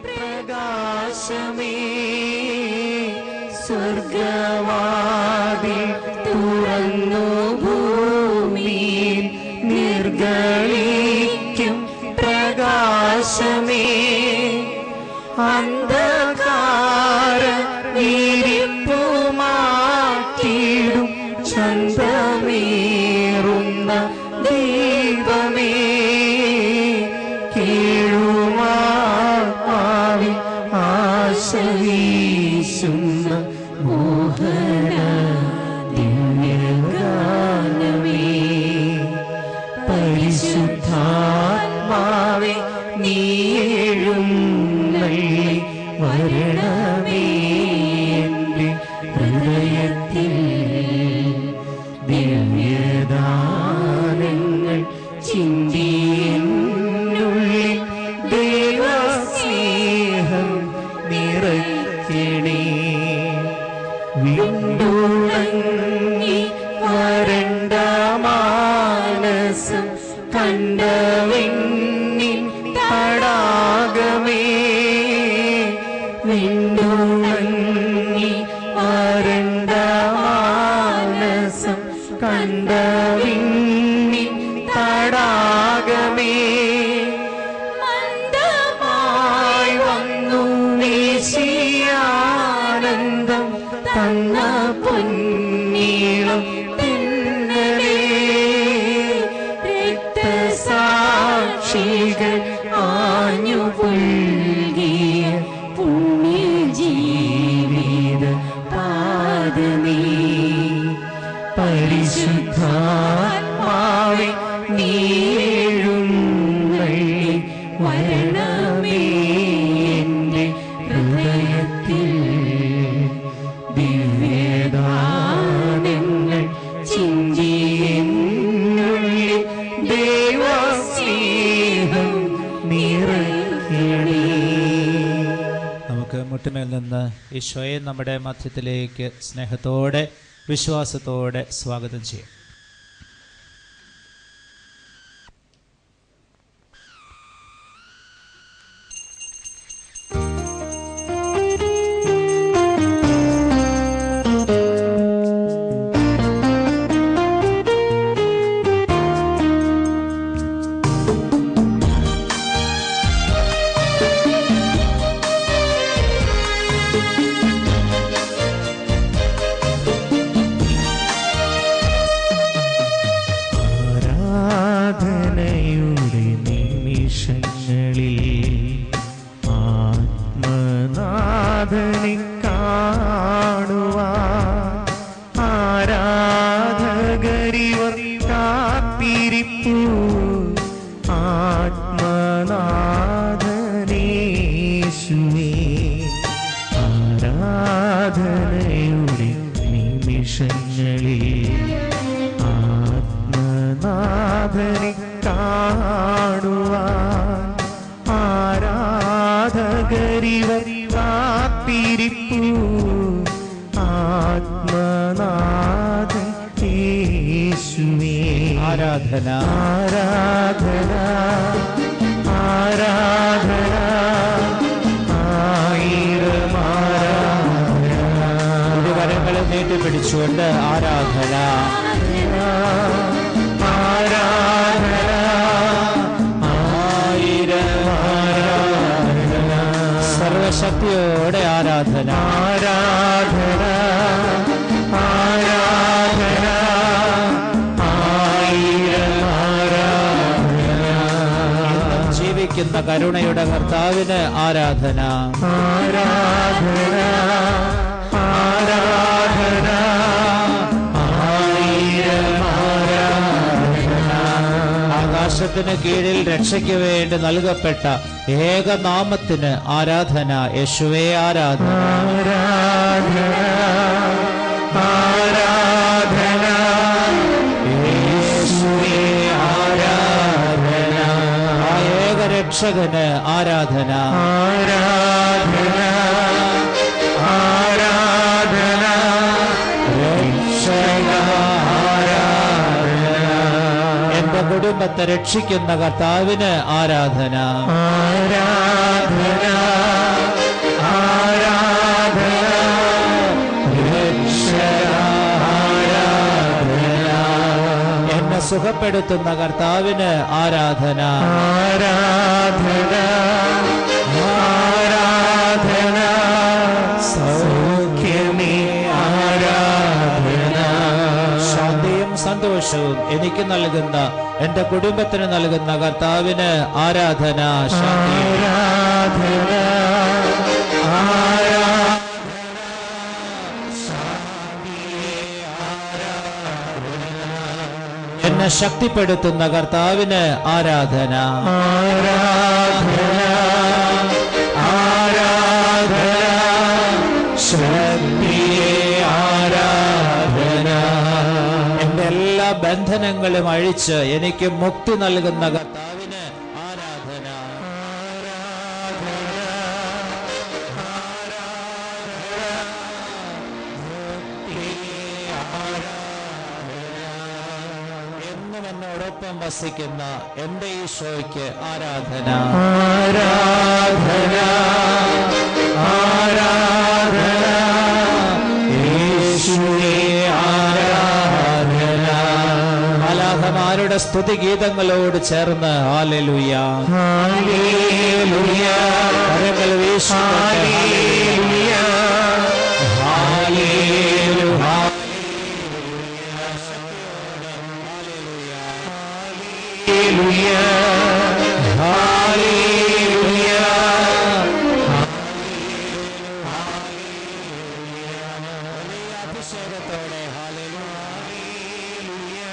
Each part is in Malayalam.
പ്രകാശമേ സ്വർഗവാതിൽ തുറന്നു ഭൂമിയിൽ നിർഗളിക്കും പ്രകാശമേ അന്ധകാര വിരിപ്പു മാറ്റിടും ചന്തമേറുന്ന ദൈവമേ കീഴുമാവിൽ ആശ വീശുന്ന മോഹന ദിവ്യഗാനമേ പരിശുദ്ധാത്മാവേ നീ എഴുന്നള്ളി വരണമേ എൻ്റെ ഹൃദയത്തിൽ ദിവ്യദാനങ്ങൾ ചിന്തിയെന്നുള്ളിൽ ദൈവസ്നേഹം നിറയ്ക്കണേ വീണ്ടുണങ്ങി വരണ്ട മാനസം കണ്ടവെന്നിൻ തടാകമേ വീണ്ടുണങ്ങി വരണ്ട മാനസം കണ്ടവെന്നിൻ തടാകമേ മന്ദമായി വന്നു വീശിയാനന്ദം തന്ന പൊന്നീളം തിന്നലേ രക്തസാക്ഷികൾ ആഞ്ഞു പുൽകിയ പുണ്യജീവിത പാദമേ പരിശുദ്ധാത്മാവേ നീ എഴുന്നള്ളി വരണമേ എൻ്റെ ഹൃദയത്തിൽ ദിവ്യദാനങ്ങൾ ചിന്തിയെന്നുള്ളിൽ ദൈവസ്നേഹം നിറയ്ക്കണേ. നമുക്ക് മുട്ടുമേൽ നിന്ന് ഈശോയെ നമ്മുടെ മധ്യത്തിലേക്ക് സ്നേഹത്തോടെ വിശ്വാസത്തോടെ സ്വാഗതം ചെയ്യും. പിടിച്ചുകൊണ്ട് ആരാധന സർവശക്തിയോടെ ആരാധന ജീവിക്കുന്ന കരുണയുടെ കർത്താവിന് ആരാധന ആകാശത്തിന് കീഴിൽ രക്ഷയ്ക്ക് വേണ്ടി നൽകപ്പെട്ട ഏകനാമത്തിന് ആരാധന. യേശുവേ ആരാധന. ആ ഏകരക്ഷകന് ആരാധന. കുടുംബത്തെ രക്ഷിക്കുന്ന കർത്താവിന് ആരാധന. ആരാധന ആരാധന എന്നെ സുഖപ്പെടുത്തുന്ന കർത്താവിന് ആരാധന. ആരാധന ആരാധന സൗഖ്യമേ ആരാധന. ശാന്തിയും സന്തോഷവും എനിക്ക് നൽകുന്ന, എന്റെ കുടുംബത്തിന് നൽകുന്ന കർത്താവിന് ആരാധന. ആരാധന ആരാധന എന്നെ ശക്തിപ്പെടുത്തുന്ന കർത്താവിന് ആരാധന. ആരാധന ആരാധന ശക്തിയേ ആരാധന. എന്റെ എല്ലാ ബന്ധനങ്ങളും അഴിച്ച് എനിക്ക് മുക്തി നൽകുന്ന കർത്താവിന് ആരാധന. എന്നും എന്നോടൊപ്പം വസിക്കുന്ന എന്റെ ഈശോയ്ക്ക് ആരാധന. ആരാധന ആരാധന യേശുവേ ആരാധന. മാലാഖമാരുടെ സ്തുതിഗീതങ്ങളോട് ചേർന്ന് ഹല്ലേലൂയ ഹല്ലേലൂയ കരങ്ങൾ വീശുകൊണ്ട് ഹല്ലേലൂയ ഹല്ലേലൂയ ഹല്ലേലൂയ ഹല്ലേലൂയ. അഭിഷേകത്തോടെ ഹല്ലേലൂയ ഹല്ലേലൂയ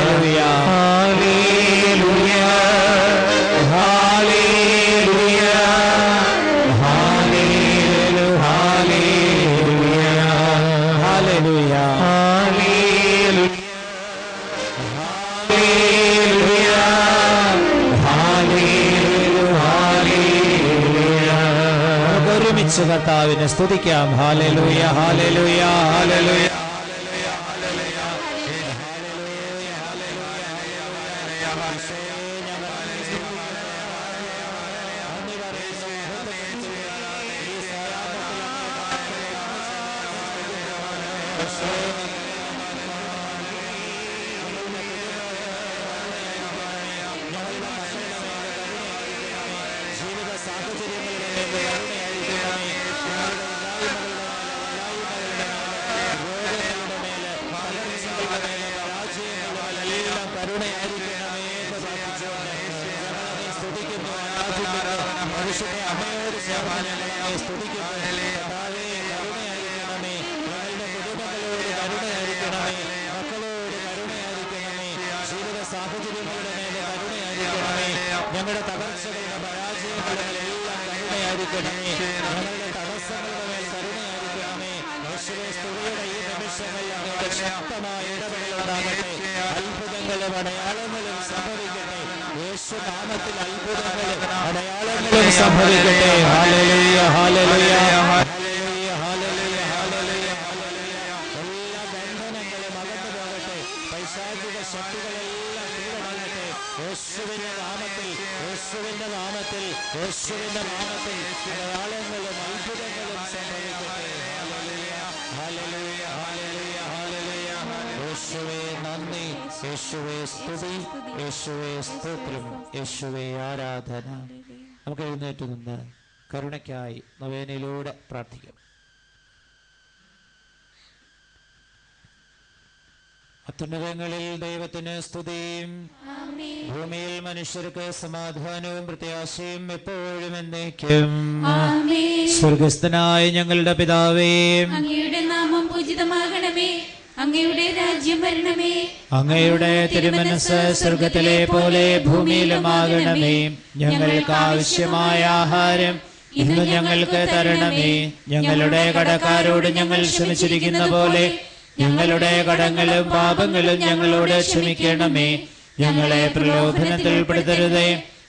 ഹല്ലേലൂയ. നമുക്ക് ഒരുമിച്ച് കർത്താവിനെ സ്തുതിക്കാം. ഹല്ലേലൂയ ഹല്ലേലൂയ ഹല്ലേലൂയ. ഞങ്ങളുടെ തകർച്ചകളുടെ പരാജയങ്ങളുടെ മേലെല്ലാം കരുണയായിരിക്കണമേ. ഞങ്ങളുടെ തടസ്സങ്ങളുടെ മേൽ കരുണയായിരിക്കണമേ. യേശുവേ, സ്തുതിയുടെ ഈ നിമിഷങ്ങളിൽ അങ്ങയുടെ ശക്തമായ ഇടപെടലുണ്ടാകട്ടെ. അത്ഭുതങ്ങളും അടയാളങ്ങളും സംഭവിക്കട്ടെ. യേശു നാമത്തിൽ അത്ഭുതങ്ങളും അടയാളങ്ങളും സംഭവിക്കട്ടെ. ഹല്ലേലൂയ ഹല്ലേലൂയ ഹല്ലേലൂയ ഹല്ലേലൂയ ഹല്ലേലൂയ. എല്ലാ ബന്ധനങ്ങളും അകന്നു പോകട്ടെ. പൈശാചിക ശക്തികളെല്ലാം കീഴടങ്ങട്ടെ. യേശുവിന്റെ നാമത്തിൽ യേശുവിന്റെ നാമത്തിൽ യേശുവിന്റെ നാമത്തിൽ അടയാളങ്ങളും അത്ഭുതങ്ങളും സംഭവിക്കട്ടെ. ഹല്ലേലൂയ ഹല്ലേലൂയ ഹല്ലേലൂയ ഹല്ലേലൂയ. യേശുവേ നന്ദി, യേശുവേ സ്തുതി, യേശുവേ സ്തോത്രം, യേശുവേ ആരാധന. നമുക്ക് എഴുന്നേറ്റ് നിന്ന് കരുണയ്ക്കായി നൊവേനയിലൂടെ പ്രാർത്ഥിക്കാം. അത്യുന്നതങ്ങളിൽ ദൈവത്തിന് സ്തുതിയും ഭൂമിയിൽ മനുഷ്യർക്ക് സമാധാനവും പ്രത്യാശയും എപ്പോഴും എന്നേക്കും. സ്വർഗസ്ഥനായ ഞങ്ങളുടെ പിതാവേ, അങ്ങയുടെ നാമം പൂജിതമാകണമേ. അങ്ങയുടെ രാജ്യം വരണമേ. അങ്ങയുടെ തിരുമനസ്സ് സ്വർഗത്തിലെ പോലെ ഭൂമിയിലുമാകണമേ. ഞങ്ങൾക്ക് ആവശ്യമായ ആഹാരം ഇന്ന് ഞങ്ങൾക്ക് തരണമേ. ഞങ്ങളുടെ കടക്കാരോട് ഞങ്ങൾ ക്ഷമിച്ചിരിക്കുന്ന പോലെ ഞങ്ങളുടെ കടങ്ങളും പാപങ്ങളും ഞങ്ങളോട് ക്ഷമിക്കണമേ. ഞങ്ങളെ പ്രലോഭനത്തിൽ പെടുത്തരുതേ,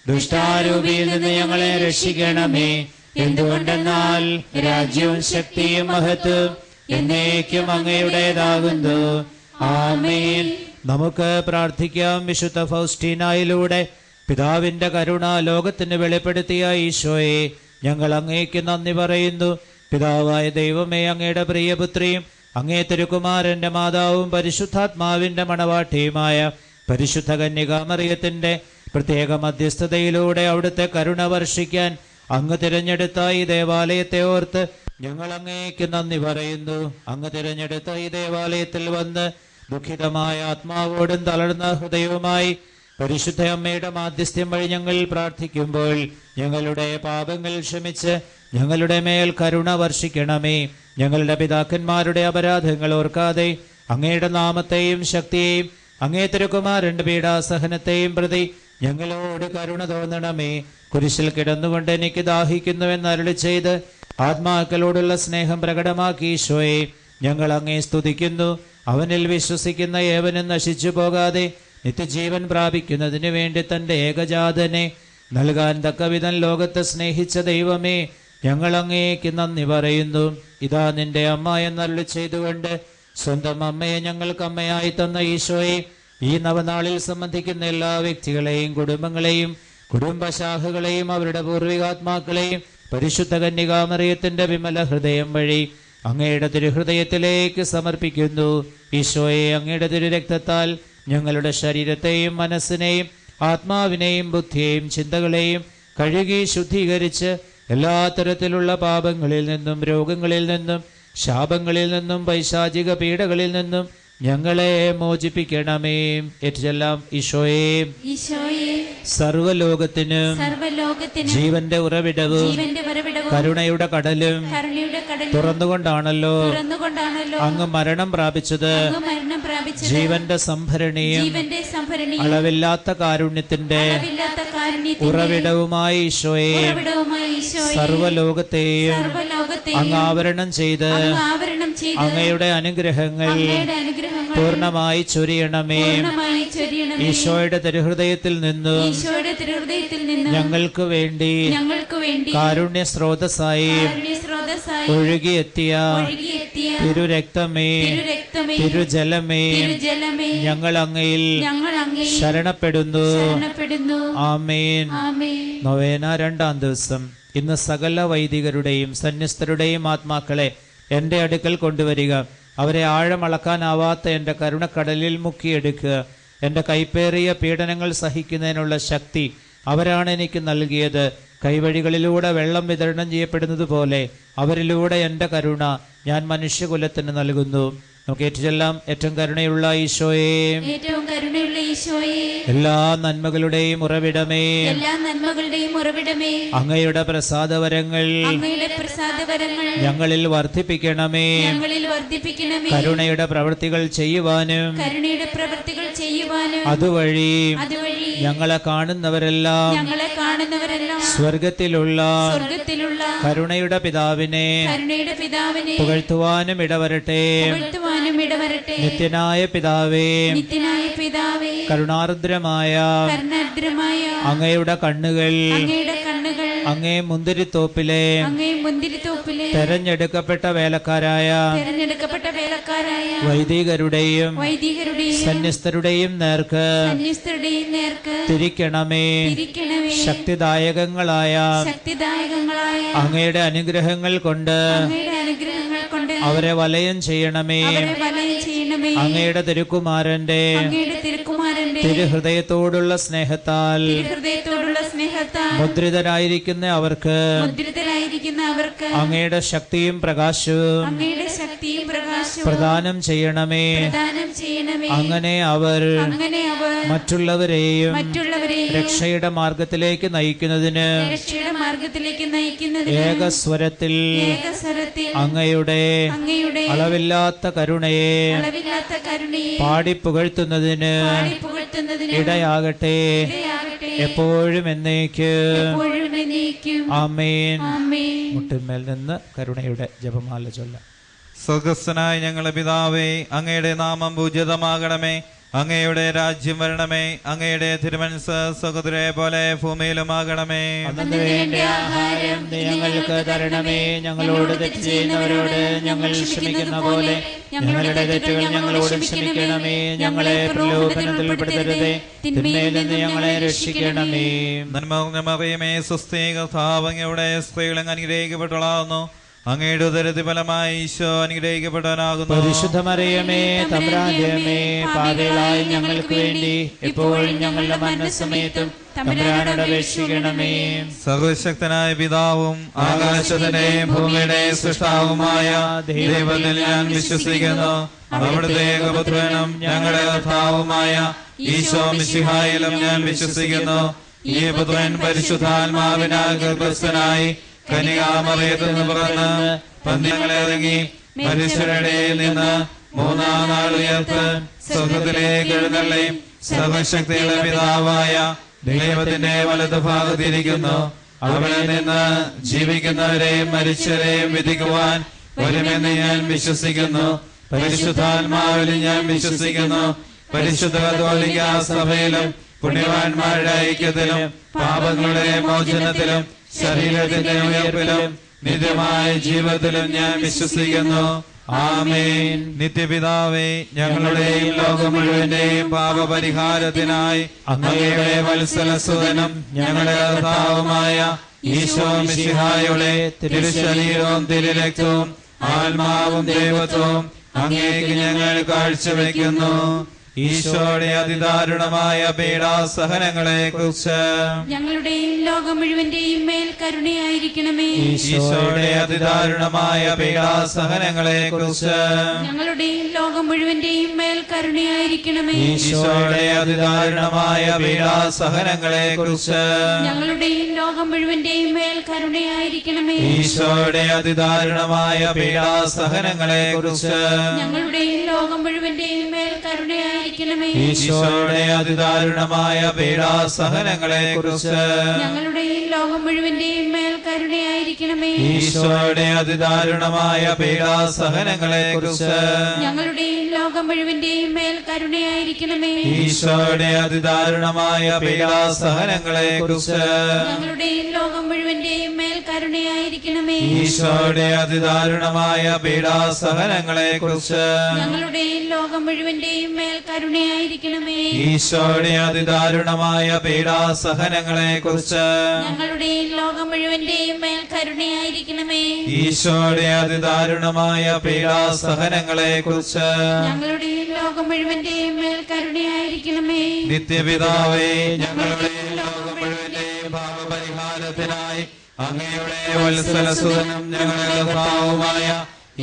ദുഷ്ടാരൂപിയിൽ നിന്ന് ഞങ്ങളെ രക്ഷിക്കണമേ. എന്തുകൊണ്ടെന്നാൽ രാജ്യവും ശക്തിയും മഹത്വവും എന്നേക്കും അങ്ങയുടേതാകുന്നു. ആമേൻ. നമുക്ക് പ്രാർത്ഥിക്കാം. വിശുദ്ധ ഫൗസ്റ്റീനായിലൂടെ പിതാവിന്റെ കരുണ ലോകത്തിന് വെളിപ്പെടുത്തിയ ഈശോയെ, ഞങ്ങൾ അങ്ങേക്ക് നന്ദി പറയുന്നു. പിതാവായ ദൈവമേ, അങ്ങയുടെ പ്രിയപുത്രിയും അങ്ങേ തിരുക്കുമാരന്റെ മാതാവും പരിശുദ്ധാത്മാവിന്റെ മണവാട്ടിയുമായ പരിശുദ്ധ കന്യകാമറിയത്തിന്റെ പ്രത്യേക മധ്യസ്ഥതയിലൂടെ അവിടുത്തെ കരുണ വർഷിക്കാൻ അങ്ങ് തിരഞ്ഞെടുത്ത ഈ ദേവാലയത്തെ ഓർത്ത് ഞങ്ങൾ അങ്ങേക്ക് നന്ദി പറയുന്നു. അങ്ങ് തിരഞ്ഞെടുത്ത ഈ ദേവാലയത്തിൽ വന്ന് ദുഃഖിതമായ ആത്മാവോടും തളർന്ന ഹൃദയവുമായി പരിശുദ്ധ അമ്മയുടെ മാധ്യസ്ഥ്യം വഴി ഞങ്ങൾ പ്രാർത്ഥിക്കുമ്പോൾ ഞങ്ങളുടെ പാപങ്ങൾ ക്ഷമിച്ച് ഞങ്ങളുടെ മേൽ കരുണ വർഷിക്കണമേ. ഞങ്ങളുടെ പിതാക്കന്മാരുടെ അപരാധങ്ങൾ ഓർക്കാതെ അങ്ങയുടെ നാമത്തെയും ശക്തിയെയും അങ്ങേ തിരുക്കുമാരന്റെ പീഡാസഹനത്തെയും പ്രതി ഞങ്ങളോട് കരുണ തോന്നണമേ. കുരിശിൽ കിടന്നുകൊണ്ട് എനിക്ക് ദാഹിക്കുന്നുവെന്ന് അരുളി ചെയ്ത് ആത്മാക്കളോടുള്ള സ്നേഹം പ്രകടമാക്കി ഈശോയെ, ഞങ്ങൾ അങ്ങേ സ്തുതിക്കുന്നു. അവനിൽ വിശ്വസിക്കുന്ന ഏവനും നശിച്ചു പോകാതെ നിത്യജീവൻ പ്രാപിക്കുന്നതിന് വേണ്ടി തന്റെ ഏകജാതനെ നൽകാൻ തക്കവിധം ലോകത്തെ സ്നേഹിച്ച ദൈവമേ, ഞങ്ങൾ അങ്ങേക്ക് നന്ദി പറയുന്നു. ഇതാ നിന്റെ അമ്മ എന്നരുളി ചെയ്തുകൊണ്ട് സ്വന്തം അമ്മയെ ഞങ്ങൾക്ക് അമ്മയായി തന്ന ഈശോയെ, ഈ നവനാളിൽ സംബന്ധിക്കുന്ന എല്ലാ വ്യക്തികളെയും കുടുംബങ്ങളെയും കുടുംബശാഖകളെയും അവരുടെ പൂർവികാത്മാക്കളെയും പരിശുദ്ധ കന്യകാമറിയത്തിന്റെ വിമല ഹൃദയം വഴി അങ്ങയുടെ തിരുഹൃദയത്തിലേക്ക് സമർപ്പിക്കുന്നു. ഈശോയെ, അങ്ങയുടെ തിരുരക്തത്താൽ ഞങ്ങളുടെ ശരീരത്തെയും മനസ്സിനെയും ആത്മാവിനെയും ബുദ്ധിയെയും ചിന്തകളെയും കഴുകി ശുദ്ധീകരിച്ച് എല്ലാ തരത്തിലുള്ള പാപങ്ങളിൽ നിന്നും രോഗങ്ങളിൽ നിന്നും ശാപങ്ങളിൽ നിന്നും പൈശാചിക പീഡകളിൽ നിന്നും ഞങ്ങളെ മോചിപ്പിക്കണമേ. ഏറ്റെല്ലാം ഈശോയെ, സർവലോകത്തിനും ജീവന്റെ ഉറവിടവും കരുണയുടെ കടലും തുറന്നുകൊണ്ടാണല്ലോ അങ്ങ് മരണം പ്രാപിച്ചത്. ജീവന്റെ സംഭരണിയും അളവില്ലാത്ത കാരുണ്യത്തിന്റെ ഉറവിടവുമായി ഈശോയെ, സർവലോകത്തെയും അങ്ങ് ആവരണം ചെയ്ത് അങ്ങയുടെ അനുഗ്രഹങ്ങൾ പൂർണ്ണമായി ചൊരിയണമേ. ഈശോയുടെ തിരുഹൃദയത്തിൽ നിന്നും ഞങ്ങൾക്ക് വേണ്ടി കാരുണ്യ സ്രോതസ്സായി ഒഴുകിയെത്തിയ തിരുരക്തമേ, തിരുജലമേ, ഞങ്ങൾ അങ്ങയിൽ ശരണപ്പെടുന്നു. ആമേൻ. നൊവേന 2-ാം ദിവസം. ഇന്ന് സകല വൈദികരുടെയും സന്യസ്തരുടെയും ആത്മാക്കളെ എന്റെ അടുക്കൽ കൊണ്ടുവരിക. അവരെ ആഴമളക്കാനാവാത്ത എന്റെ കരുണക്കടലിൽ മുക്കിയെടുക്കുക. എന്റെ കൈപ്പേറിയ പീഡനങ്ങൾ സഹിക്കുന്നതിനുള്ള ശക്തി അവരാണ് എനിക്ക് നൽകിയത്. കൈവഴികളിലൂടെ വെള്ളം വിതരണം ചെയ്യപ്പെടുന്നത് പോലെ അവരിലൂടെ എന്റെ കരുണ ഞാൻ മനുഷ്യകുലത്തിന് നൽകുന്നു. നമുക്ക് ഏറ്റുചൊല്ലാം. ഏറ്റവും കരുണയുള്ള ഈശോയെ, എല്ലാ നന്മകളുടെയും ഉറവിടമേ, അങ്ങയുടെ പ്രസാദവരങ്ങൾ ഞങ്ങളിൽ വർദ്ധിപ്പിക്കണമേ. കരുണയുടെ പ്രവൃത്തികൾ ചെയ്യുവാനും അതുവഴി ഞങ്ങളെ കാണുന്നവരെല്ലാം സ്വർഗത്തിലുള്ള കരുണയുടെ പിതാവിനെ പുകഴ്ത്തുവാനും ഇടവരട്ടെ. നിത്യനായ പിതാവേ, കരുണാർദ്രമായ അങ്ങയുടെ കണ്ണുകൾ അങ്ങേ മുന്തിരിത്തോപ്പിലെ തെരഞ്ഞെടുക്കപ്പെട്ട വേലക്കാരായ വൈദികരുടെയും സന്യസ്തരുടെയും നേർക്ക് തിരിക്കണമേ. ശക്തിദായകങ്ങളായ അങ്ങയുടെ അനുഗ്രഹങ്ങൾ കൊണ്ട് അവരെ വലയം ചെയ്യണമേ. അങ്ങയുടെ തിരുക്കുമാരന്റെ തിരുഹൃദയത്തോടുള്ള സ്നേഹത്താൽ മുദ്രിതരായിരിക്കുന്ന അവർക്ക് അങ്ങയുടെ ശക്തിയും പ്രകാശവും പ്രദാനം ചെയ്യണമേ. അങ്ങനെ അവർ മറ്റുള്ളവരെയും രക്ഷയുടെ മാർഗത്തിലേക്ക് നയിക്കുന്നതിന് ഏകസ്വരത്തിൽ അങ്ങയുടെ അളവില്ലാത്ത കരുണയെ പാടിപ്പുകഴ്ത്തുന്നതിന് ഇടയാകട്ടെ. എപ്പോഴും എന്നേക്കും. ആമേൻ. മുട്ടിന്മേൽ നിന്ന് കരുണയുടെ ജപമാല ചൊല്ലാം. സ്വർഗസ്ഥനായ ഞങ്ങളുടെ പിതാവേ, അങ്ങയുടെ നാമം പൂജിതമാകണമേ. അങ്ങയുടെ രാജ്യം വരണമേ. അങ്ങയുടെ തിരുമനസ്സ് സ്വർഗ്ഗത്തിലെ പോലെ ഭൂമിയിലുമാകണമേ. അന്നു വേണ്ട ആഹാരം നീ ഞങ്ങൾക്ക് തരണമേ. ഞങ്ങളോട് തെറ്റ് ചെയ്യുന്നവരോട് ഞങ്ങൾ ക്ഷമിക്കുന്ന പോലെ ഞങ്ങളുടെ തെറ്റുകൾ ഞങ്ങളോട് ക്ഷമിക്കണമേ. ഞങ്ങളെ പ്രലോഭനത്തിൽ ഉൾപ്പെടുത്തരുതേ, തിന്മയിൽ നിന്ന് ഞങ്ങളെ രക്ഷിക്കണമേ. നന്മറിയമേ, സ്വസ്തി, കർത്താവ് അങ്ങയുടെ സ്ത്രീകൾ അങ്ങ് അനുഗ്രഹിക്കപ്പെട്ടവളാകുന്നു. അങ്ങയുടെ ഉദരത്തിൻ ഫലമായി ഈശോ അനുഗ്രഹിക്കപ്പെട്ടവനാകുന്നു. പരിശുദ്ധ മറിയമേ, തമ്പുരാന്റെ അമ്മേ, പാപികളായ ഞങ്ങൾക്ക് വേണ്ടി എപ്പോഴും ഞങ്ങളുടെ മരണസമയത്തും തമ്പുരാനോട് അപേക്ഷിക്കണമേ. സർവശക്തനായ പിതാവും ആകാശത്തിന്റെയും ഭൂമിയുടെ സൃഷ്ടാവുമായ ദൈവത്തിൽ ഞാൻ വിശ്വസിക്കുന്നു. അവിടുത്തെ ഏകപുത്രനും ഞങ്ങളുടെ കർത്താവുമായ ഈശോ മിശിഹായിലും ഞാൻ വിശ്വസിക്കുന്നു. ഈ പുത്രൻ പരിശുദ്ധാത്മാവിനാൽ ഗർഭസ്ഥനായി കന്യകാമറിയത്തിൽ നിന്ന് പിറന്ന് പന്ത്യങ്ങളെ ഇറങ്ങി മനുഷ്യരുടെ നിന്ന് മൂന്നാം നാൾ ഉയർത്ത് സ്വർഗ്ഗത്തിലേക്ക് എഴുന്നള്ളി സർവശക്തിയുടെ പിതാവായ ദൈവത്തിന്റെ വലതു ഭാഗത്തിരിക്കുന്നു. അവിടെ നിന്ന് ജീവിക്കുന്നവരെയും മരിച്ചവരെയും വിധിക്കുവാൻ വരുമെന്ന് ഞാൻ വിശ്വസിക്കുന്നു. പരിശുദ്ധാത്മാവിൽ ഞാൻ വിശ്വസിക്കുന്നു. പരിശുദ്ധ കത്തോലിക്ക സഭയിലും പുണ്യവാന്മാരുടെ ഐക്യത്തിലും പാപങ്ങളുടെ മോചനത്തിലും ശരീരത്തിന്റെ ഉയർപ്പിലും നിത്യമായ ജീവിതത്തിലും ഞാൻ വിശ്വസിക്കുന്നു. ആമേൻ. നിത്യപിതാവേ, ഞങ്ങളുടെയും ലോകം മുഴുവന്റെയും പാപപരിഹാരത്തിനായി അങ്ങയുടെ വത്സലസുതനും ഞങ്ങളുടെ കർത്താവുമായ ഈശോ മിശിഹായുടെ തിരുശരീരവും തിരുരക്തവും ആത്മാവും ദൈവത്വവും അങ്ങേക്ക് ഞങ്ങൾ കാഴ്ചവെക്കുന്നു. ഈശോയുടെ അതിദാരുണമായ പീഡാസഹനങ്ങളെ കുറിച്ച് ഞങ്ങളുടെയും ലോകം മുഴുവന്റെയും മേൽ കരുണയായിരിക്കണമേ. ഈശോയുടെ അതിദാരുണമായ പീഡാസഹനങ്ങളെ കുറിച്ച് ഞങ്ങളുടെയും ലോകം മുഴുവന്റെയും മേൽ കരുണയായിരിക്കണമേ. ഈശോയുടെ അതിദാരുണമായ പീഡാസഹനങ്ങളെ കുറിച്ച് ഞങ്ങളുടെയും ലോകം മുഴുവന്റെയും മേൽ കരുണയായിരിക്കണമേ. ഈശോയുടെ അതിദാരുണമായ പീഡാസഹനങ്ങളെ കുറിച്ച് ഞങ്ങളുടെയും ലോകം മുഴുവന്റെയും മേൽ കരുണയായിരിക്കണമേ. ഈശോയുടെ അതിദാരുണമായ പീഡാസഹനങ്ങളെ കുറിച്ച് ഞങ്ങളുടെയും ലോകം മുഴുവന്റെയും മേൽ കരുണയായിരിക്കണമേ. ഈശോയുടെ അതിദാരുണമായ പീഡാസഹനങ്ങളെ കുറിച്ച് ഞങ്ങളുടെയും ലോകം മുഴുവന്റെയും മേൽ കരുണയായിരിക്കണമേ. ഈശോയുടെ അതിദാരുണമായ പീഡാസഹനങ്ങളെ കുറിച്ച് ഞങ്ങളുടെയും ലോകം മുഴുവന്റെയും മേൽ കരുണയായിരിക്കണമേ. ഈശോയുടെ അതിദാരുണമായ പീഡാസഹനങ്ങളെ കുറിച്ച് ഞങ്ങളുടെയും ലോകം മുഴുവന്റെയും മേൽ കരുണയായിരിക്കണമേ. ഈശോയുടെ അതിദാരുണമായ പീഡാസഹനങ്ങളെ കുറിച്ച് ഞങ്ങളുടെയും ലോകം മുഴുവന്റെയും മേൽ കരുണയായിരിക്കണമേ. ഈശോയുടെ അതിദാരുണമായ പീഡാസഹനങ്ങളെ കുറിച്ച് ഞങ്ങളുടെയും ലോകം മുഴുവന്റെയും മേൽ കരുണയായിരിക്കണമേ. നിത്യപിതാവേ, ഞങ്ങളുടെയും ലോകം മുഴുവന്റെയും പാപപരിഹാരത്തിനായി അങ്ങയുടെ വത്സലസുതനും ഞങ്ങളുടെ കർത്താവുമായ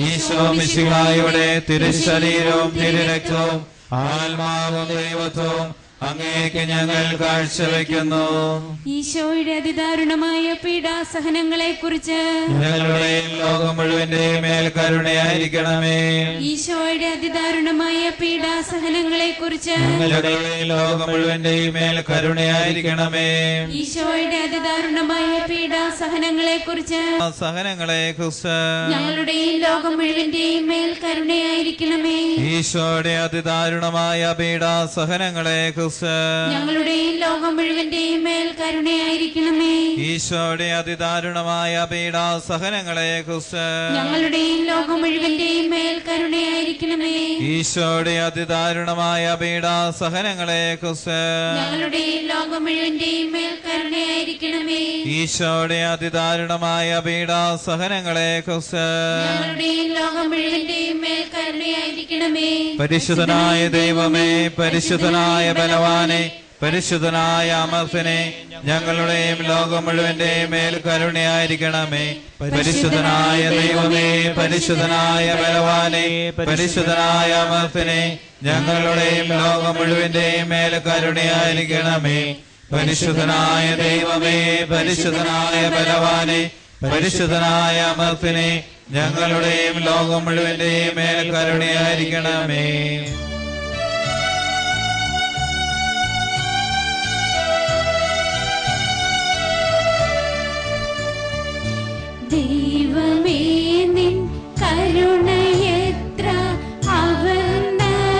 ഈശോ മിശിഹായുടെ തിരുശരീരവും തിരുരക്തവും ആത്മാവും ദൈവത്വവും അങ്ങേക്ക് ഞങ്ങൾ കാഴ്ചവെക്കുന്നു. ഈശോയുടെ അതിദാരുണമായ പീഡാസഹനങ്ങളെ കുറിച്ച് ഞങ്ങളുടെയും ലോകം മുഴുവന്റെയും മേൽ കരുണയായിരിക്കണമേ. ഈശോയുടെ അതിദാരുണമായ പീഡാസഹനങ്ങളെ കുറിച്ച് ഞങ്ങളുടെയും ലോകം മുഴുവന്റെയും മേൽ കരുണയായിരിക്കണമേ. ഈശോയുടെ അതിദാരുണമായ പീഡാസഹനങ്ങളെ കുറിച്ച് സഹനങ്ങളെ കുറിച്ച് ഞങ്ങളുടെയും ലോകം മുഴുവന്റെയും മേൽ കരുണയായിരിക്കണമേ. ഈശോയുടെ അതിദാരുണമായ പീഡാസഹനങ്ങളെ കുറിച്ച് ഞങ്ങളുടെയും ലോകം മുഴുവന്റെയും മേൽ കരുണയായിരിക്കണമേ. ഈശോയുടെ അതിദാരുണമായ പീഡാസഹനങ്ങളെ കുറിച്ച് ഞങ്ങളുടെയും ലോകം മുഴുവന്റെയും മേൽ കരുണയായിരിക്കണമേ. ഈശോയുടെ അതിദാരുണമായ പീഡാസഹനങ്ങളെ കുറിച്ച് ഞങ്ങളുടെയും ലോകം മുഴുവന്റെയും മേൽ കരുണയായിരിക്കണമേ. ഈശോയുടെ അതിദാരുണമായ പീഡാസഹനങ്ങളെ കുറിച്ച് ഞങ്ങളുടെയും ലോകം മുഴുവന്റെയും മേൽ കരുണയായിരിക്കണമേ. പരിശുദ്ധനായ ദൈവമേ, പരിശുദ്ധനായ ബലവാനെ, പരിശുദ്ധനായ അമർത്തിനെ, ഞങ്ങളുടെയും ലോകം മുഴുവന്റെയും മേൽ കരുണയായിരിക്കണമേ. പരിശുദ്ധനായ ദൈവമേ, പരിശുദ്ധനായ ബലവാനെ, പരിശുദ്ധനായ അമർത്തിനെ, ഞങ്ങളുടെയും ലോകം മുഴുവന്റെയും മേൽ കരുണയായിരിക്കണമേ. പരിശുദ്ധനായ ദൈവമേ, പരിശുദ്ധനായ ബലവാനെ, പരിശുദ്ധനായ അമർത്തിനെ, ഞങ്ങളുടെയും ലോകം മുഴുവന്റെയും മേൽ കരുണയായിരിക്കണമേ. ദൈവമേ, നിൻ കരുണയെത്ര അവർണ്ണനീയം.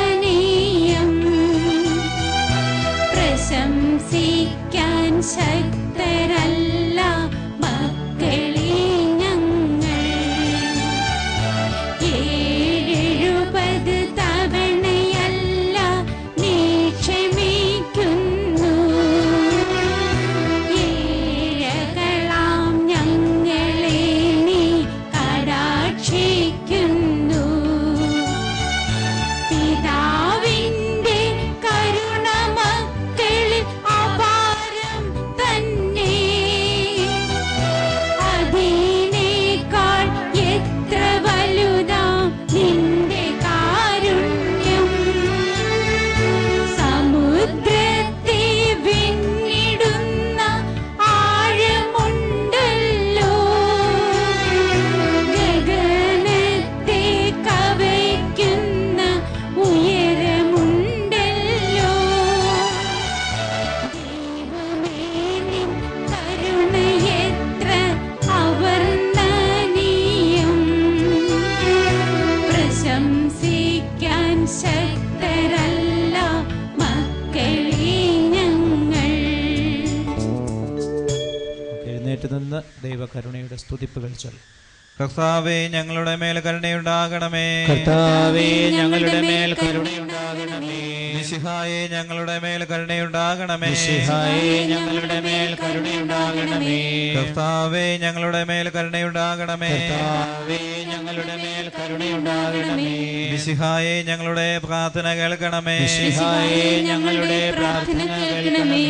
രക്ഷിക്കാൻ ശക്തരല്ല മക്കളെ ഞങ്ങൾ. എഴുന്നേറ്റ് നിന്ന് ദൈവകരുണയുടെ സ്തുതിപ്പുകൾ ചൊല്ലും. കർത്താവേ ഞങ്ങളുടെ മേൽ കരുണയുണ്ടാകണമേ. കർത്താവേ ഞങ്ങളുടെ മേൽ കരുണയുണ്ടാകണമേ. മിശിഹായേ ഞങ്ങളുടെ മേൽ കരുണയുണ്ടാകണമേ. മിശിഹായേ ഞങ്ങളുടെ മേൽ കരുണയുണ്ടാകണമേ. കർത്താവേ ഞങ്ങളുടെ മേൽ കരുണയുണ്ടാകണമേ. കർത്താവേ ഞങ്ങളുടെ മേൽ കരുണയുണ്ടാകണമേ. മിശിഹായേ ഞങ്ങളുടെ പ്രാർത്ഥന കേൾക്കണമേ. മിശിഹായേ ഞങ്ങളുടെ പ്രാർത്ഥന കേൾക്കണമേ.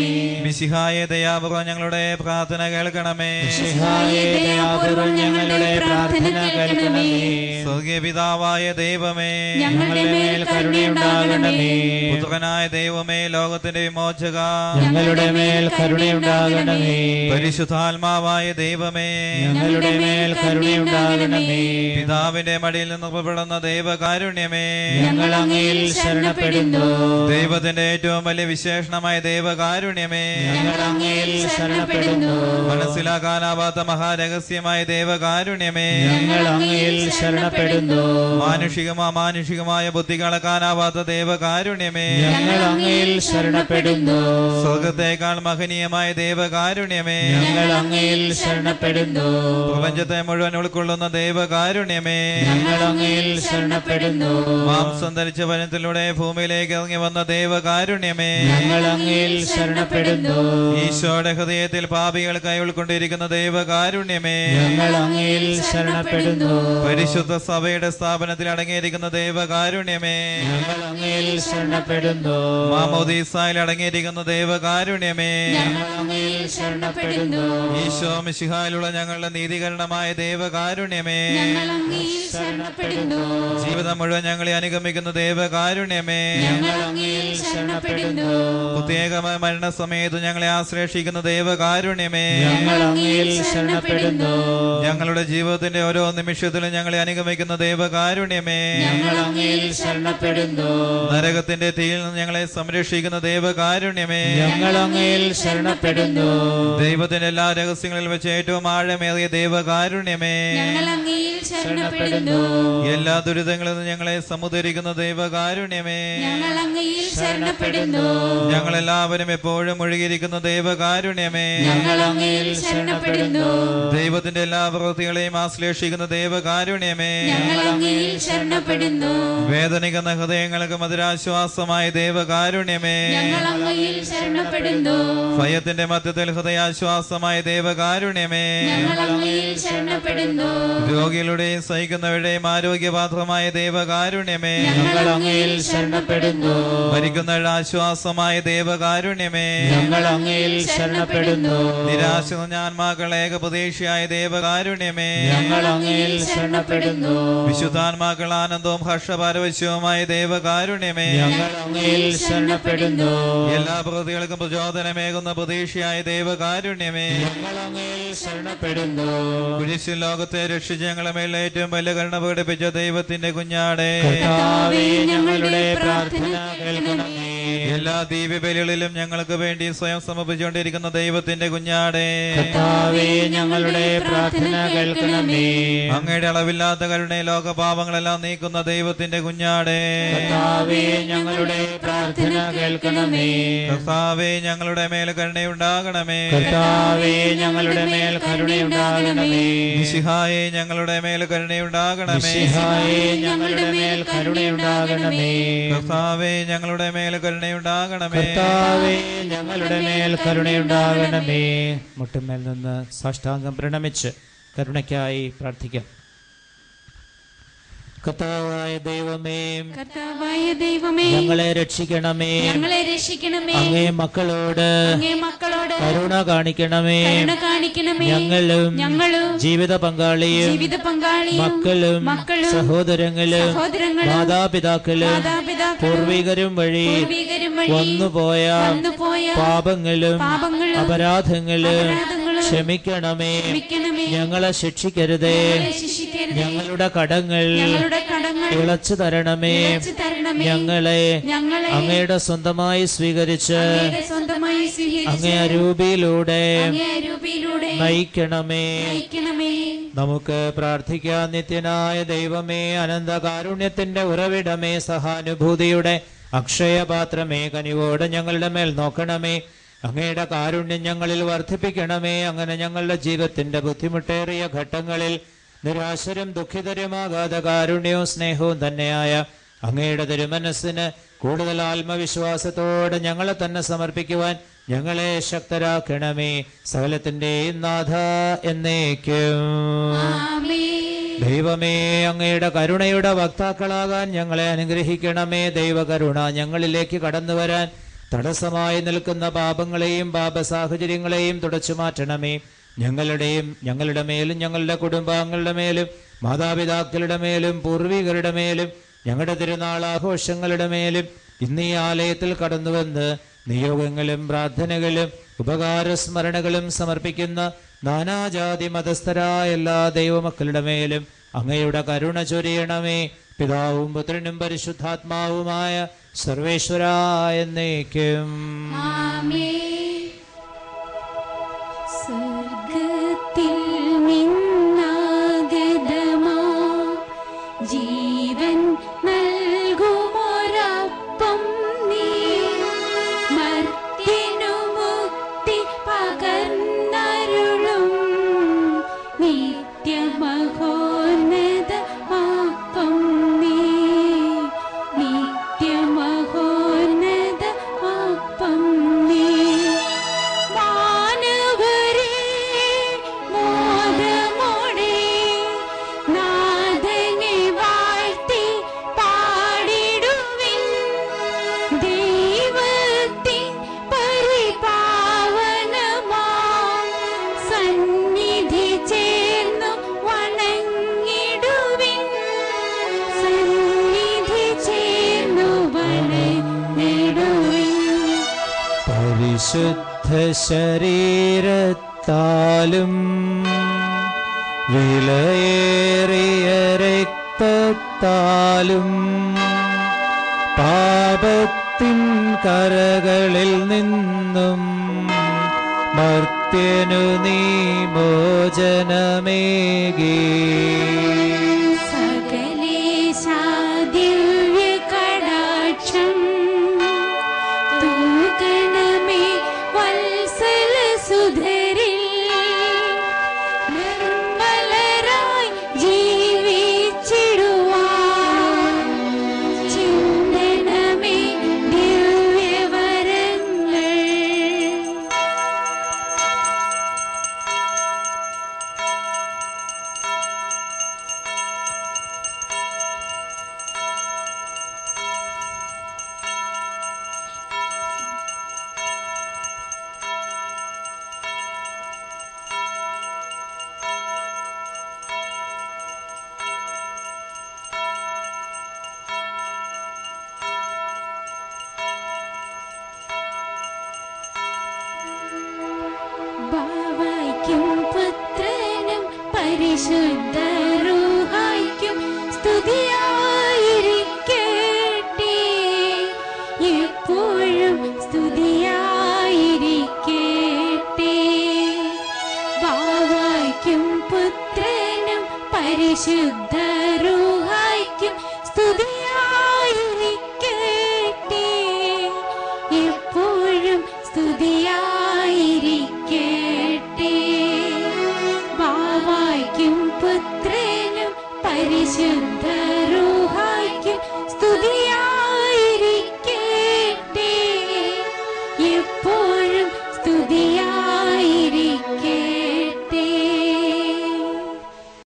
മിശിഹായേ ദയാപൂർവ്വം ഞങ്ങളുടെ പ്രാർത്ഥന കേൾക്കണമേ. മിശിഹായേ ദയാപൂർവ്വം ഞങ്ങളുടെ പ്രാർത്ഥന കേൾക്കണമേ. സ്വർഗീയ പിതാവായ ദൈവമേ ഞങ്ങളുടെ മേൽ കരുണയുണ്ടാകണമേ. പുത്രനായ ദൈവമേ ലോകത്തിന്റെ വിമോചക ഞങ്ങളുടെ മേൽ കരുണയുണ്ടാകണമേ. പരിശുദ്ധാത്മാവായ ദൈവമേ ഞങ്ങളുടെ മേൽ കരുണയുണ്ടാകണമേ. പിതാവിന്റെ മടിയിൽ നിന്ന് പുറപ്പെടുന്ന ദൈവകാരുണ്യമേ ഞങ്ങൾ അങ്ങയിൽ ശരണപ്പെടുന്നു. ദൈവത്തിന്റെ ഏറ്റവും വലിയ വിശേഷണമായ ദൈവകാരുണ്യമേ ഞങ്ങൾ അങ്ങയിൽ ശരണപ്പെടുന്നു. മനസ്സിലാക്കാനാവാത്ത മഹാരഹസ്യമായ ദൈവകാരുണ്യമേ ഞങ്ങൾ അങ്ങയിൽ ശരണപ്പെടുന്നു. അമാനുഷികമായ ബുദ്ധി കളക്കാനാവാത്ത ദൈവകാരുണ്യമേ ഞങ്ങൾ അങ്ങയിൽ ശരണപ്പെടുന്നു. സ്വർഗത്തേക്കാൾ മഹനീയമായ ദൈവകാരുണ്യമേ ഞങ്ങൾ അങ്ങയിൽ ശരണപ്പെടുന്നു. പ്രപഞ്ചത്തെ മുഴുവൻ ഉൾക്കൊള്ളുന്ന ദൈവകാരുണ്യമേ ഞങ്ങൾ അങ്ങയിൽ ശരണപ്പെടുന്നു. മാംസം ധരിച്ച വനത്തിലൂടെ ഭൂമിയിലേക്ക് ഇറങ്ങി വന്ന ദൈവകാരുണ്യമേ ഞങ്ങൾ അങ്ങയിൽ ശരണപ്പെടുന്നു. ഈശോയുടെ ഹൃദയത്തിൽ പാപികൾക്കായി ഉൾക്കൊണ്ടിരിക്കുന്ന ദൈവകാരുണ്യമേ ഞങ്ങൾ അങ്ങയിൽ ശരണപ്പെടുന്നു. പരിശുദ്ധ സഭയുടെ സ്ഥാപനത്തിൽ അടങ്ങിയിരിക്കുന്ന ദൈവകാരുണ്യമേ ഞങ്ങൾ അങ്ങയിൽ ശരണപ്പെടുന്നു. മാമോദീസായിൽ അടങ്ങിയിരിക്കുന്ന ദൈവകാരുണ്യമേ ഞങ്ങൾ അങ്ങയിൽ ശരണപ്പെടുന്നു. ഈശോ മിശിഹായിലുള്ള ഞങ്ങളുടെ നീതീകരണമായ ദൈവകാരുണ്യമേ ഞങ്ങൾ അങ്ങയിൽ ശരണപ്പെടുന്നു. ജീവിതം മുഴുവൻ ഞങ്ങളെ അനുഗമിക്കുന്ന ദൈവകാരുണ്യമേ ഞങ്ങൾ അങ്ങയിൽ ശരണപ്പെടുന്നു. പ്രത്യേകമായ മരണസമയത്ത് ഞങ്ങളെ ആശ്ലേഷിക്കുന്ന ദൈവകാരുണ്യമേ ഞങ്ങൾ അങ്ങയിൽ ശരണപ്പെടുന്നു. ഞങ്ങളുടെ ജീവിതത്തിന്റെ ഓരോ നിമിഷത്തിലും ഞങ്ങളെ അനുഗമിക്കുന്ന ദൈവകാരുണ്യമേ ഞങ്ങൾ അങ്ങയിൽ ശരണപ്പെടുന്നു. നരകത്തിന്റെ തീയിൽ നിന്ന് ഞങ്ങളെ സംരക്ഷിക്കുന്ന ദൈവകാരുണ്യമേ ഞങ്ങൾ അങ്ങയിൽ ശരണപ്പെടുന്നു. ദൈവത്തിന്റെ എല്ലാ രഹസ്യങ്ങളിൽ വെച്ച് ഏറ്റവും ആഴമേറിയ ദൈവകാരുണ്യമേ ഞങ്ങൾ അങ്ങയിൽ ശരണപ്പെടുന്നു. എല്ലാ ദുരിതങ്ങളിൽ നിന്ന് ഞങ്ങളെ സമുദ്ധരിക്കുന്ന ദൈവകാരുണ്യമേ ഞങ്ങൾ അങ്ങയിൽ ശരണപ്പെടുന്നു. ഞങ്ങളെല്ലാവരും എപ്പോഴും ഒഴുകിയിരിക്കുന്ന ദൈവകാരുണ്യമേ ഞങ്ങൾ അങ്ങയിൽ ശരണപ്പെടുന്നു. ദൈവത്തിന്റെ എല്ലാ പ്രവൃത്തികളെയും ആശ്ലേഷിക്കുന്ന ദൈവകാരുണ്യമേ ഞങ്ങൾ അങ്ങയിൽ ശരണപ്പെടുന്നു. വേദനിക്കുന്ന ഹൃദയങ്ങൾക്ക് മധുരാശ്വാസമായ ദൈവകാരുണ്യമേ ഞങ്ങൾ അങ്ങയിൽ ശരണപ്പെടുന്നു. ഭയത്തിന്റെ മധ്യത്തിൽ ഹൃദയാശ്വാസമായ ദൈവകാരുണ്യമേ ഞങ്ങൾ അങ്ങയിൽ ശരണപ്പെടുന്നു. രോഗികളുടെയും സഹിക്കുന്നവരുടെയും ആരോഗ്യപാത്രമായ ദൈവകാരുണ്യമേ ഞങ്ങൾ അങ്ങയിൽ ശരണപ്പെടുന്നു. മരിക്കുന്നവരുടെ ആശ്വാസമായ ദൈവകാരുണ്യമേ ഞങ്ങൾ അങ്ങയിൽ ശരണപ്പെടുന്നു. നിരാശ ആത്മാക്കൾ ഏകപ്രതീക്ഷയായ ദൈവകാരുണ്യമേ ഞങ്ങൾ അങ്ങയിൽ ശരണപ്പെടുന്നു. വിശുദ്ധാത്മാക്കൾ ആനന്ദവും ഹർഷപാരവശ്യവുമായ ദൈവകാരുണ്യമേ ഞങ്ങൾ അങ്ങയിൽ ശരണപ്പെടുന്നു. എല്ലാ പ്രവൃത്തികൾക്കും പ്രചോദനമേകുന്ന പ്രതീക്ഷയായ ദൈവകാരുണ്യമേ ഞങ്ങൾ അങ്ങയിൽ ശരണപ്പെടുന്നു. കുരിശിൽ ലോകത്തെ രക്ഷിച്ച് ഞങ്ങളെ മേൽ ഏറ്റവും വലിയ കരുണ പ്രകടിപ്പിച്ച ദൈവത്തിന്റെ കുഞ്ഞാടേ കർത്താവേ ഞങ്ങളുടെ പ്രാർത്ഥന കേൾക്കണമേ. എല്ലാ ദിവ്യബലികളിലും ഞങ്ങൾക്ക് വേണ്ടി സ്വയം സമർപ്പിച്ചുകൊണ്ടിരിക്കുന്ന ദൈവത്തിന്റെ കുഞ്ഞാടേ കർത്താവേ ഞങ്ങളുടെ പ്രാർത്ഥന കേൾക്കണമേ. അങ്ങയുടെ അളവില്ലാത്ത കരുണയെ ലോകപാപങ്ങളെല്ലാം നീക്കുന്ന ദൈവത്തിന്റെ കുഞ്ഞാടേ കർത്താവേ ഞങ്ങളുടെ പ്രാർത്ഥന കേൾക്കണമേ. കർത്താവേ ഞങ്ങളുടെ മേൽ കരുണയുണ്ടാകണമേ. കർത്താവേ ഞങ്ങളുടെ മേൽ കരുണയുണ്ടാകണമേ. മിശിഹായേ ഞങ്ങളുടെ മേൽ കരുണയുണ്ടാകണമേ. മിശിഹായേ ഞങ്ങളുടെ മേൽ കരുണയുണ്ടാകണമേ. കർത്താവേ ഞങ്ങളുടെ മേൽ കരുണയുണ്ടാകണമേ. കർത്താവേ ഞങ്ങളുടെ മേൽ കരുണയുണ്ടാകണമേ. മുട്ടുമേൽ നിന്ന് സാഷ്ടാംഗം പ്രണമിച്ച് കരുണയ്ക്കായി പ്രാർത്ഥിക്കാം. കർത്താവായ ദൈവമേ, കർത്താവായ ദൈവമേ, ഞങ്ങളെ രക്ഷിക്കണമേ. ഞങ്ങളെ രക്ഷിക്കണമേ. അങ്ങേ മക്കളോട് കരുണ കാണിക്കണമേ. കരുണ കാണിക്കണമേ. ഞങ്ങളും ജീവിത പങ്കാളിയും മക്കളും സഹോദരങ്ങളും മാതാപിതാക്കളും പൂർവികരും വഴി വന്നുപോയ പാപങ്ങളും അപരാധങ്ങളും ക്ഷമിക്കണമേ. ഞങ്ങളെ ശിക്ഷിക്കരുതേ, ഞങ്ങളുടെ കടങ്ങൾ ഇളച്ചു തരണമേ. ഞങ്ങളെ അങ്ങയുടെ സ്വന്തമായി സ്വീകരിച്ച് അങ്ങേ അരൂപിയിലൂടെ നയിക്കണമേ. നമുക്ക് പ്രാർത്ഥിക്കാം. നിത്യനായ ദൈവമേ, അനന്തകാരുണ്യത്തിന്റെ ഉറവിടമേ, സഹാനുഭൂതിയുടെ അക്ഷയപാത്രമേ, കനിവോട് ഞങ്ങളുടെ മേൽ നോക്കണമേ. അങ്ങയുടെ കാരുണ്യം ഞങ്ങളിൽ വർദ്ധിപ്പിക്കണമേ. അങ്ങനെ ഞങ്ങളുടെ ജീവിതത്തിന്റെ ബുദ്ധിമുട്ടേറിയ ഘട്ടങ്ങളിൽ നിരാശരും ദുഃഖിതരുമാകാതെ കാരുണ്യവും സ്നേഹവും തന്നെയായ അങ്ങയുടെ തിരുമനസ്സിന് കൂടുതൽ ആത്മവിശ്വാസത്തോടെ ഞങ്ങളെ തന്നെ സമർപ്പിക്കുവാൻ ഞങ്ങളെ ശക്തരാക്കണമേ. സകലത്തിന്റെയും നാഥ എന്നേക്കും. ദൈവമേ, അങ്ങയുടെ കരുണയുടെ വക്താക്കളാകാൻ ഞങ്ങളെ അനുഗ്രഹിക്കണമേ. ദൈവകരുണ ഞങ്ങളിലേക്ക് കടന്നു വരാൻ തടസ്സമായി നിൽക്കുന്ന പാപങ്ങളെയും പാപസാഹചര്യങ്ങളെയും തുടച്ചു മാറ്റണമേ. ഞങ്ങളുടെ മേലും ഞങ്ങളുടെ കുടുംബാംഗങ്ങളുടെ മേലും മാതാപിതാക്കളുടെ മേലും പൂർവികരുടെ മേലും ഞങ്ങളുടെ തിരുനാൾ ആഘോഷങ്ങളുടെ മേലും ഇന്ന് ഈ ആലയത്തിൽ കടന്നുവന്ന് നിയോഗങ്ങളും പ്രാർത്ഥനകളും ഉപകാരസ്മരണകളും സമർപ്പിക്കുന്ന നാനാജാതി മതസ്ഥരായ എല്ലാ ദൈവമക്കളുടെ മേലും അങ്ങയുടെ കരുണ ചൊരിയണമേ. പിതാവും പുത്രനും പരിശുദ്ധാത്മാവുമായ സർവേശ്വരായ എന്നേക്കും. സ്വർഗത്തിൽ നിന്നാഗതമാ ജീവൻ നൽകുമൊരപ്പം നീ, മർത്യനു മുക്തി പകർന്നരുളും നിത്യമഹോന്നതമാപ്പം നീ, നിത്യമഹോന്നതമാപ്പം നീ. മാനവരേ മോദമോടെ നാഥനെ വാഴ്ത്തി പാടിടുവിൻ. ദൈവത്തിൻ പരിപാവനമാം സന്നിധി ചേർന്നു വണങ്ങിടുവിൻ. സന്നിധി ചേർന്നു വണങ്ങിടുവിൻ. പരിശുദ്ധ ശരീരത്താലും വിലയേറിയ രക്തത്താലും പാപത്തിൻ കരകളിൽ നിന്നും മർത്യനു നീ മോചനമേകി. സകലേശാ ദിവ്യകടാക്ഷം തൂകണമേ വത്സലസുധരിൽ. നിർമ്മലരായി ജീവിച്ചിടുവാൻ ചിന്തണമേ ദിവ്യവരങ്ങൾ. ബാവയ്ക്കും പുത്രനും പരിശുദ്ധ